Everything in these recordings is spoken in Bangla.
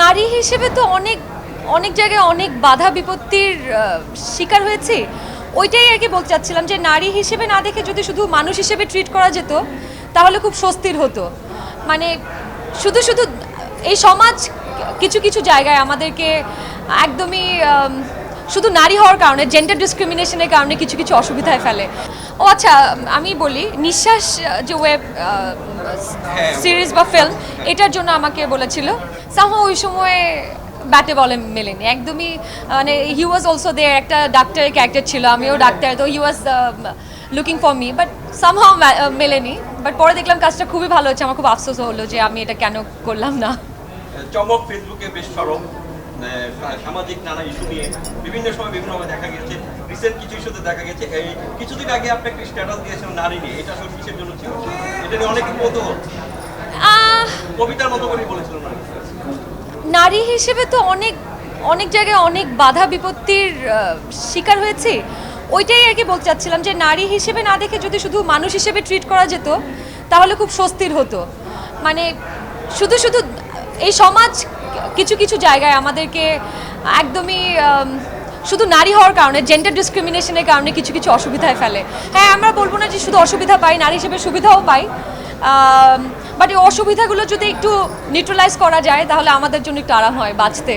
নারী হিসেবে তো অনেক অনেক জায়গায় অনেক বাধা বিপত্তির শিকার হয়েছি। ওইটাই আর কি বলতে চাচ্ছিলাম যে নারী হিসেবে না দেখে যদি শুধু মানুষ হিসেবে ট্রিট করা যেত তাহলে খুব স্বস্তির হতো। মানে শুধু শুধু এই সমাজ কিছু কিছু জায়গায় আমাদেরকে একদমই শুধু নারী হওয়ার কারণে জেন্ডার ডিসক্রিমিনেশনের কারণে কিছু কিছু অসুবিধায় ফেলে। ও আচ্ছা, আমি বলি নিঃশ্বাস যে ওয়েব সিরিজ বা ফিল্ম, এটার জন্য আমাকে বলেছিল সামহাও ওই সময়ে ব্যাটে বলে মেলেনি একদমই। মানে হি ওয়াজ অলসো দেয়ার, একটা ডাক্তারের ক্যারেক্টার ছিল, আমিও ডাক্তার, তো he was looking for me, but somehow মেলেনি। বাট পরে দেখলাম কাজটা খুবই ভালো হচ্ছে, আমার খুব আফসোস হলো যে আমি এটা কেন করলাম না। চমক ফেসবুকে বেশ সরব সামাজিক নানা ইস্যু নিয়ে বিভিন্ন সময় বিভিন্নভাবে দেখা গেছে। রিসেন্ট কিছু ইস্যুতে দেখা গেছে এই কিছুদিন আগে আপনি একটা স্ট্যাটাস দিয়েছেন নারী নিয়ে, এটা আসলে কিসের জন্য ছিল? এটা নিয়ে অনেক কৌতূহল, কবিতার মতো করে বলেছিল নারী হিসেবে তো অনেক অনেক জায়গায় অনেক বাধা বিপত্তির শিকার হয়েছি। ওইটাই আর কি বলতে চাচ্ছিলাম যে নারী হিসেবে না দেখে যদি শুধু মানুষ হিসেবে ট্রিট করা যেত তাহলে খুব স্বস্তির হতো। মানে শুধু শুধু এই সমাজ কিছু কিছু জায়গায় আমাদেরকে একদমই শুধু নারী হওয়ার কারণে জেন্ডার ডিসক্রিমিনেশনের কারণে কিছু কিছু অসুবিধায় ফেলে। হ্যাঁ, আমরা বলবো না যে শুধু অসুবিধা পাই, নারী হিসেবে সুবিধাও পাই, বাট এই অসুবিধাগুলো যদি একটু নিউট্রালাইজ করা যায় তাহলে আমাদের জন্য একটু আরাম হয় বাঁচতে।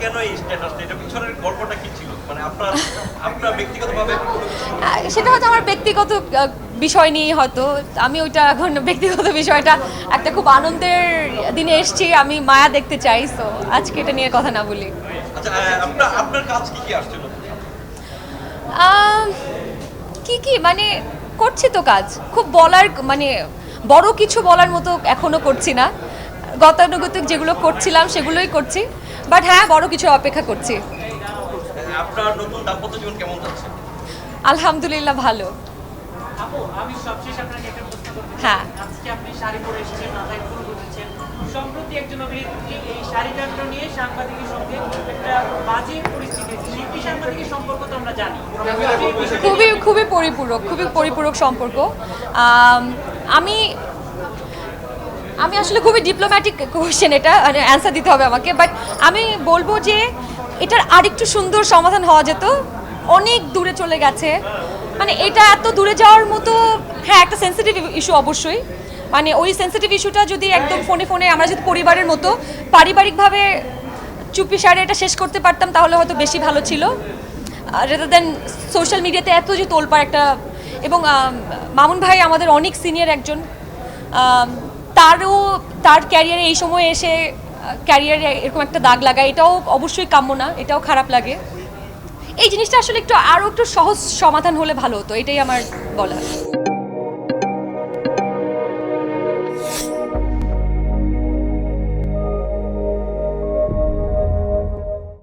কেন এই স্ট্যাটাসটা, এটা পিছনের গল্পটা কি ছিল? মানে আপনার ব্যক্তিগতভাবে সেটা হয়তো আমার ব্যক্তিগত বিষয় নিয়ে, হয়তো আমি ওইটা এখন ব্যক্তিগত বিষয়টা, একটা খুব আনন্দের দিনে এসেছি, আমি মায়া দেখতে চাই, তো আজকে এটা নিয়ে কথা না বলি। আচ্ছা, আপনার কাজ কি কি আসছিল? কি মানে করছি তো কাজ, খুব বলার মানে বড় কিছু বলার মতো এখনো করছি না, গতানুগতিক যেগুলো করছিলাম সেগুলোই করছি, বাট হ্যাঁ বড় কিছু অপেক্ষা করছি। আপনার নতুন দাম্পত্য জীবন কেমন যাচ্ছে? আলহামদুলিল্লাহ ভালো। আপু, আমি সবশেষ আপনাকে একটা প্রশ্ন করতে চাই। হ্যাঁ। আজকে আপনি শাড়ি পরে এসেছেন, মাথায় ফুল গুঁজেছেন। সম্প্রতি একজন অভিনেত্রী এই শাড়িকাণ্ড নিয়ে সাংবাদিকের সঙ্গে একটা বাজে পরিস্থিতি, শিল্পী সাংবাদিকের সম্পর্ক তো আমরা জানি, খুবই খুবই পরিপূরক সম্পর্ক। আমি আমি আসলে খুবই ডিপ্লোম্যাটিক কোয়েশ্চেন, এটা অ্যান্সার দিতে হবে আমাকে, বাট আমি বলবো যে এটার আরেকটু সুন্দর সমাধান হওয়া যেত, অনেক দূরে চলে গেছে। মানে এটা এত দূরে যাওয়ার মতো, হ্যাঁ একটা সেন্সিটিভ ইস্যু অবশ্যই, মানে ওই সেন্সিটিভ ইস্যুটা যদি একদম ফোনে আমরা যদি পরিবারের মতো পারিবারিকভাবে চুপি সারে এটা শেষ করতে পারতাম তাহলে হয়তো বেশি ভালো ছিল, রেদার দেন সোশ্যাল মিডিয়াতে এত যে তোলপাড় একটা। এবং মামুন ভাই আমাদের অনেক সিনিয়র একজন, তার ক্যারিয়ারে এই সময় এসে ক্যারিয়ারে এরকম একটা দাগ লাগায়, এটাও অবশ্যই কাম্য না, এটাও খারাপ লাগে। এই জিনিসটা আসলে আরও একটু সহজ সমাধান হলে ভালো হতো, এটাই আমার বলা।